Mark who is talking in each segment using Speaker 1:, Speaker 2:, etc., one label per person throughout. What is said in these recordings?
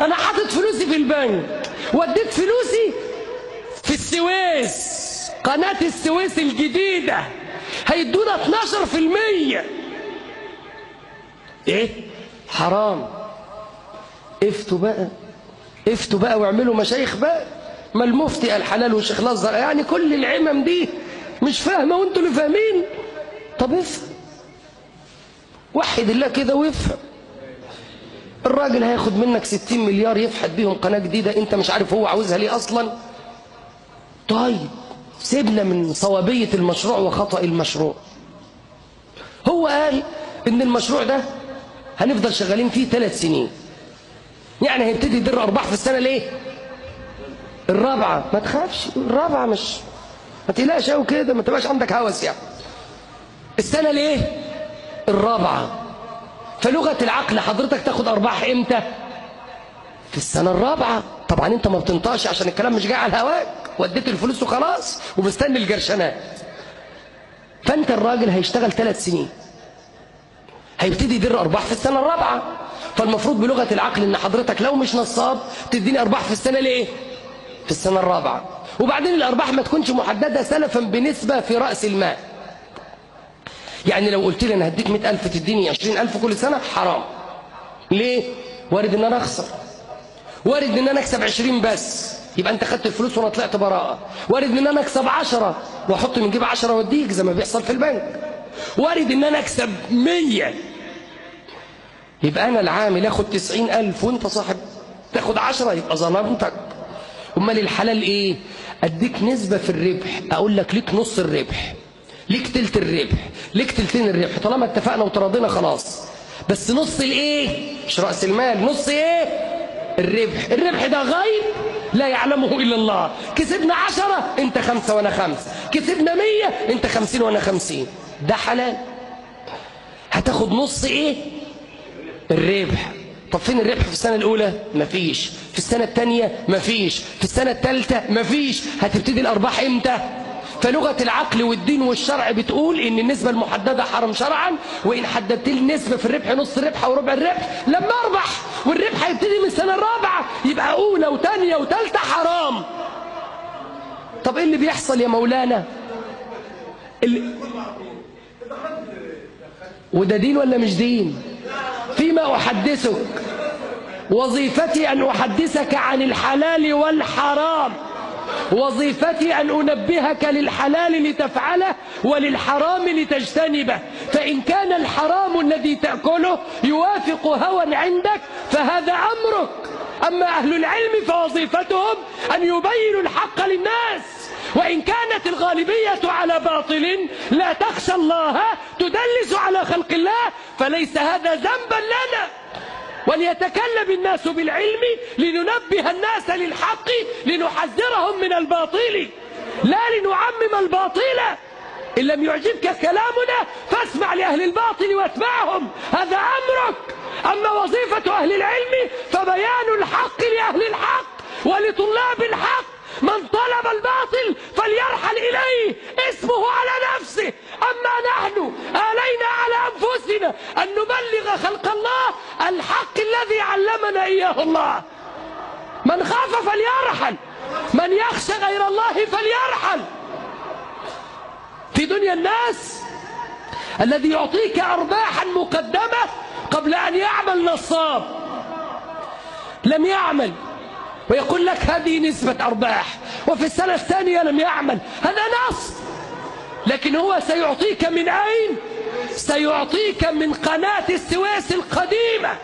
Speaker 1: انا حاطط فلوسي في البنك وديت فلوسي في السويس، قناة السويس الجديدة هيدونا 12%. ايه حرام. افتوا بقى، افتوا بقى واعملوا مشايخ بقى. ما المفتي قال حلال والشيخ الازهر، يعني كل العمم دي مش فاهمه وانتوا اللي فاهمين. طب افهم، وحد الله كده وافهم. الراجل هياخد منك 60 مليار يفحت بيهم قناه جديده، انت مش عارف هو عاوزها ليه اصلا. طيب سيبنا من صوابيه المشروع وخطأ المشروع. هو قال ان المشروع ده هنفضل شغالين فيه 3 سنين، يعني هيبتدي يدر ارباح في السنه ليه؟ الرابعه. ما تخافش، الرابعه مش، ما تقلقش قوي كده، ما تبقاش عندك هوس يعني. السنه ليه؟ الرابعه. فلغه العقل حضرتك تاخد ارباح امتى؟ في السنه الرابعه. طبعا انت ما بتنطقش عشان الكلام مش جاي على هواك، وديت الفلوس وخلاص ومستني الجرشنات. فانت الراجل هيشتغل 3 سنين، هيبتدي يدر ارباح في السنه الرابعه. فالمفروض بلغه العقل ان حضرتك لو مش نصاب تديني ارباح في السنه ليه؟ في السنه الرابعه. وبعدين الارباح ما تكونش محدده سلفا بنسبه في راس المال. يعني لو قلت لي انا هديك 100,000 تديني 20,000 كل سنه، حرام. ليه؟ وارد ان انا اخسر، وارد ان انا اكسب 20 بس يبقى انت خدت الفلوس وانا طلعت براءه، وارد ان انا اكسب 10 واحط من جيب 10 واديك زي ما بيحصل في البنك، وارد ان انا اكسب 100 يبقى انا العامل اخد 90,000 وانت صاحب تاخد 10، يبقى ظلمتك. امال الحلال ايه؟ اديك نسبه في الربح، اقول لك ليك نص الربح، ليك تلت الربح، ليك تلتين الربح، طالما اتفقنا وتراضينا خلاص. بس نص الايه؟ مش راس المال، نص ايه؟ الربح. الربح ده غيب لا يعلمه الا الله. كسبنا 10 انت 5 وانا 5، كسبنا 100 انت 50 وانا 50، ده حلال. هتاخد نص ايه؟ الربح. طب فين الربح في السنة الأولى؟ مفيش. في السنة الثانية؟ مفيش. في السنة الثالثة؟ مفيش. هتبتدي الأرباح إمتى؟ فلغة العقل والدين والشرع بتقول إن النسبة المحددة حرام شرعا، وإن حددت لي النسبة في الربح نص ربح أو ربع الربح لما أربح، والربح هيبتدي من السنة الرابعة، يبقى أولى وثانية وثالثة حرام. طب إيه اللي بيحصل يا مولانا؟ وده دين ولا مش دين؟ فيما أحدثك، وظيفتي أن أحدثك عن الحلال والحرام، وظيفتي أن أنبهك للحلال لتفعله وللحرام لتجتنبه. فإن كان الحرام الذي تأكله يوافق هوى عندك فهذا أمرك. أما أهل العلم فوظيفتهم أن يبينوا الحق للناس، وإن كانت الغالبية على باطل لا تخشى الله تدلس على خلق الله فليس هذا ذنبا لنا. وليتكلم الناس بالعلم لننبه الناس للحق لنحذرهم من الباطل لا لنعمم الباطل. إن لم يعجبك كلامنا فاسمع لأهل الباطل واتبعهم، هذا أمرك. أما وظيفة أهل العلم فبيان الحق لأهل الحق ولطلاب الحق. من طلب الباطل فليرحل إليه، اسمه على نفسه. أما نحن آلينا على أنفسنا أن نبلغ خلق الله الحق الذي علمنا إياه الله. من خاف فليرحل، من يخشى غير الله فليرحل. في دنيا الناس الذي يعطيك أرباحا مقدمة قبل أن يعمل نصاب، لم يعمل ويقول لك هذه نسبة أرباح، وفي السنة الثانية لم يعمل، هذا نصب. لكن هو سيعطيك من أين؟ سيعطيك من قناة السويس القديمة.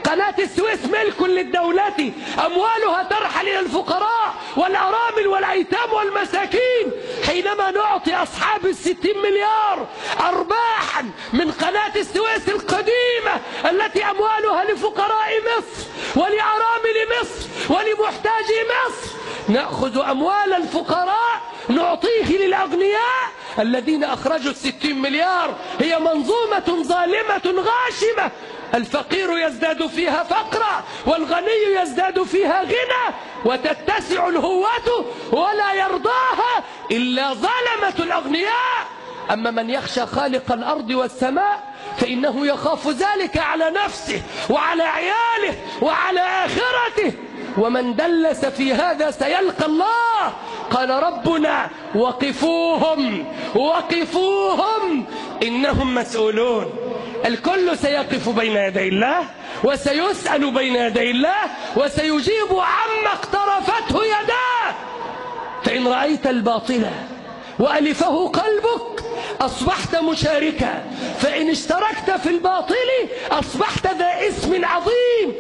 Speaker 1: قناة السويس ملك للدولة، أموالها ترحل إلى الفقراء والأرامل والأيتام والمساكين. حينما نعطي أصحاب 60 مليار أرباحا من قناة السويس القديمة التي أموالها لفقراء مصر ولأرامل مصر ولمحتاجي مصر، نأخذ أموال الفقراء نعطيه للأغنياء الذين أخرجوا 60 مليار. هي منظومة ظالمة غاشمة، الفقير يزداد فيها فقرا والغني يزداد فيها غنى، وتتسع الهوة ولا يرضاها إلا ظلمة الأغنياء. أما من يخشى خالق الأرض والسماء فإنه يخاف ذلك على نفسه وعلى عياله وعلى آخرته ومن دلس في هذا سيلقى الله. قال ربنا وقفوهم وقفوهم إنهم مسؤولون. الكل سيقف بين يدي الله وسيسأل بين يدي الله وسيجيب عما اقترفته يداه. فإن رأيت الباطل وألفه قلبك أصبحت مشاركا، فإن اشتركت في الباطل أصبحت ذا اسم عظيم.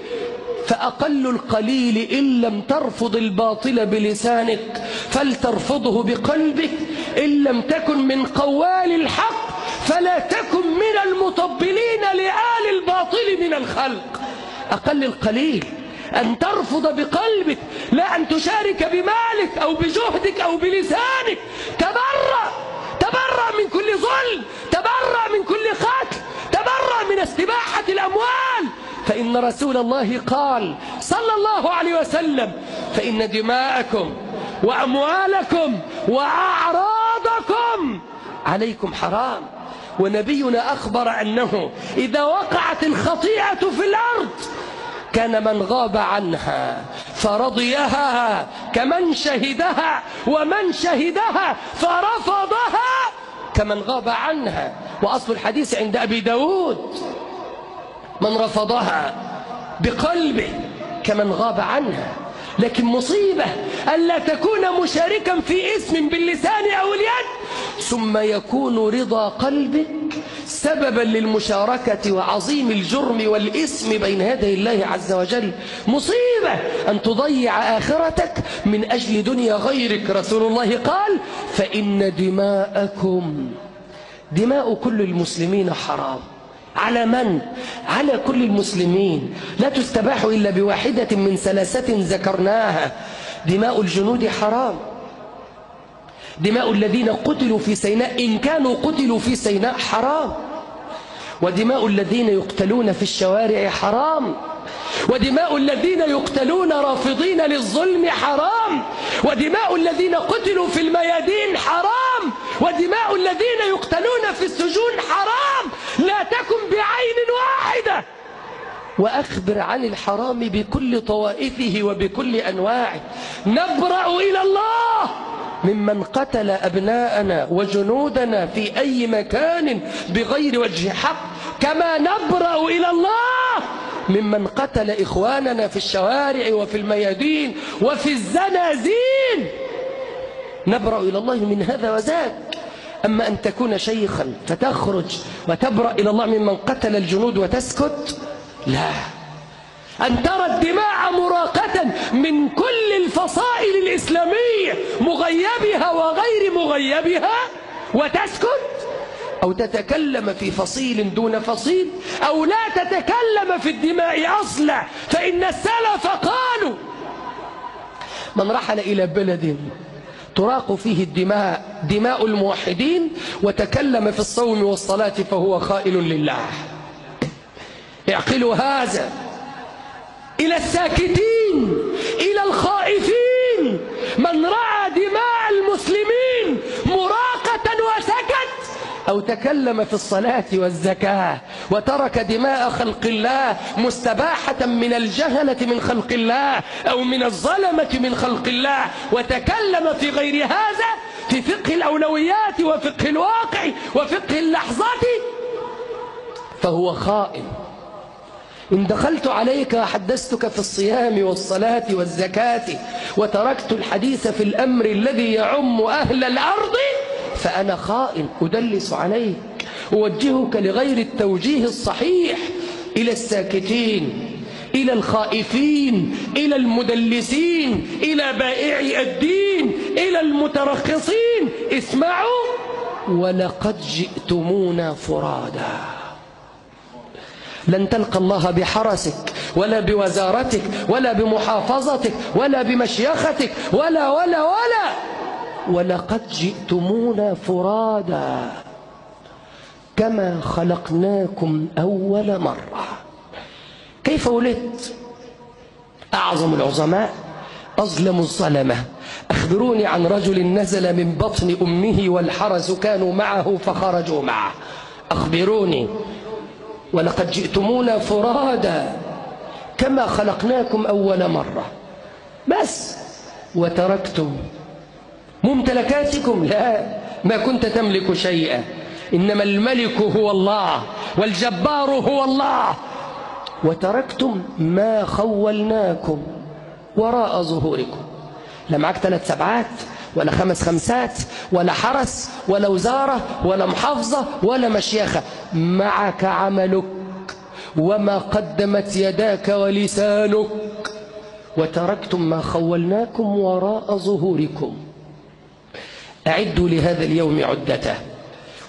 Speaker 1: فأقل القليل إن لم ترفض الباطل بلسانك فلترفضه بقلبك. إن لم تكن من قوال الحق فلا تكن من المطبلين لآل الباطل من الخلق. أقل القليل أن ترفض بقلبك، لا أن تشارك بمالك أو بجهدك أو بلسانك. تبرأ من كل ظلم، تبرأ من كل قتل، تبرأ من استباحة الأموال. فإن رسول الله قال صلى الله عليه وسلم: فإن دماءكم وأموالكم وأعراضكم عليكم حرام. ونبينا أخبر أنه إذا وقعت الخطيئة في الأرض كان من غاب عنها فرضيها كمن شهدها، ومن شهدها فرفضها كمن غاب عنها. وأصل الحديث عند أبي داود: من رفضها بقلبه كمن غاب عنها. لكن مصيبة ألا تكون مشاركا في اسم باللسان أو اليد ثم يكون رضا قلبك سببا للمشاركة وعظيم الجرم والإثم بين يدي الله عز وجل. مصيبة أن تضيع آخرتك من أجل دنيا غيرك. رسول الله قال: فإن دماءكم، دماء كل المسلمين حرام. على من؟ على كل المسلمين، لا تستباح إلا بواحدة من ثلاثة ذكرناها. دماء الجنود حرام، دماء الذين قتلوا في سيناء إن كانوا قتلوا في سيناء حرام، ودماء الذين يقتلون في الشوارع حرام، ودماء الذين يقتلون رافضين للظلم حرام، ودماء الذين قتلوا في الميادين حرام، ودماء الذين يقتلون في السجون حرام. لا تكن بعين واحدة. وأخبر عن الحرام بكل طوائفه وبكل أنواعه. نبرأ إلى الله ممن قتل أبناءنا وجنودنا في أي مكان بغير وجه حق، كما نبرأ إلى الله ممن قتل إخواننا في الشوارع وفي الميادين وفي الزنازين. نبرأ إلى الله من هذا وذاك. أما أن تكون شيخا فتخرج وتبرأ إلى الله ممن قتل الجنود وتسكت، لا. أن ترى الدماء مراقة من كل الفصائل الإسلامية مغيبها وغير مغيبها وتسكت، أو تتكلم في فصيل دون فصيل، أو لا تتكلم في الدماء أصلا. فإن السلف قالوا: من رحل إلى بلد تراق فيه الدماء، دماء الموحدين، وتكلم في الصوم والصلاة فهو خائن لله. اعقلوا هذا. إلى الساكتين، إلى الخائفين. من رأى دماء المسلمين مراقة وسكت، أو تكلم في الصلاة والزكاة وترك دماء خلق الله مستباحة من الجهلة من خلق الله أو من الظلمة من خلق الله، وتكلم في غير هذا، في فقه الأولويات وفقه الواقع وفقه اللحظة، فهو خائن. إن دخلت عليك وحدثتك في الصيام والصلاة والزكاة وتركت الحديث في الأمر الذي يعم أهل الأرض فأنا خائن، أدلس عليك، أوجهك لغير التوجيه الصحيح. إلى الساكتين، إلى الخائفين، إلى المدلسين، إلى بائعي الدين، إلى المترخصين: اسمعوا، ولقد جئتمونا فرادا. لن تلقى الله بحرسك ولا بوزارتك ولا بمحافظتك ولا بمشيختك ولا ولا ولا ولقد جئتمونا فرادا كما خلقناكم أول مرة. كيف ولدت؟ أعظم العظماء أظلم الظلمة. أخبروني عن رجل نزل من بطن أمه والحرس كانوا معه فخرجوا معه. أخبروني. ولقد جئتمونا فرادا كما خلقناكم أول مرة. بس. وتركتم ممتلكاتكم، لا، ما كنت تملك شيئا، إنما الملك هو الله والجبار هو الله. وتركتم ما خولناكم وراء ظهوركم، لا معك 3 سبعات ولا 5 خمسات ولا حرس ولا وزارة ولا محافظة ولا مشيخة، معك عملك وما قدمت يداك ولسانك. وتركتم ما خولناكم وراء ظهوركم. أعدوا لهذا اليوم عدته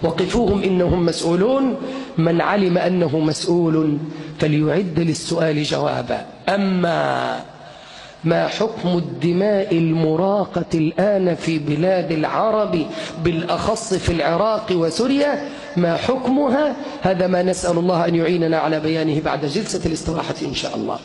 Speaker 1: وقفوهم إنهم مسؤولون. من علم أنه مسؤول فليعد للسؤال جوابا. أما ما حكم الدماء المراقة الآن في بلاد العرب بالأخص في العراق وسوريا، ما حكمها؟ هذا ما نسأل الله أن يعيننا على بيانه بعد جلسة الاستراحة إن شاء الله.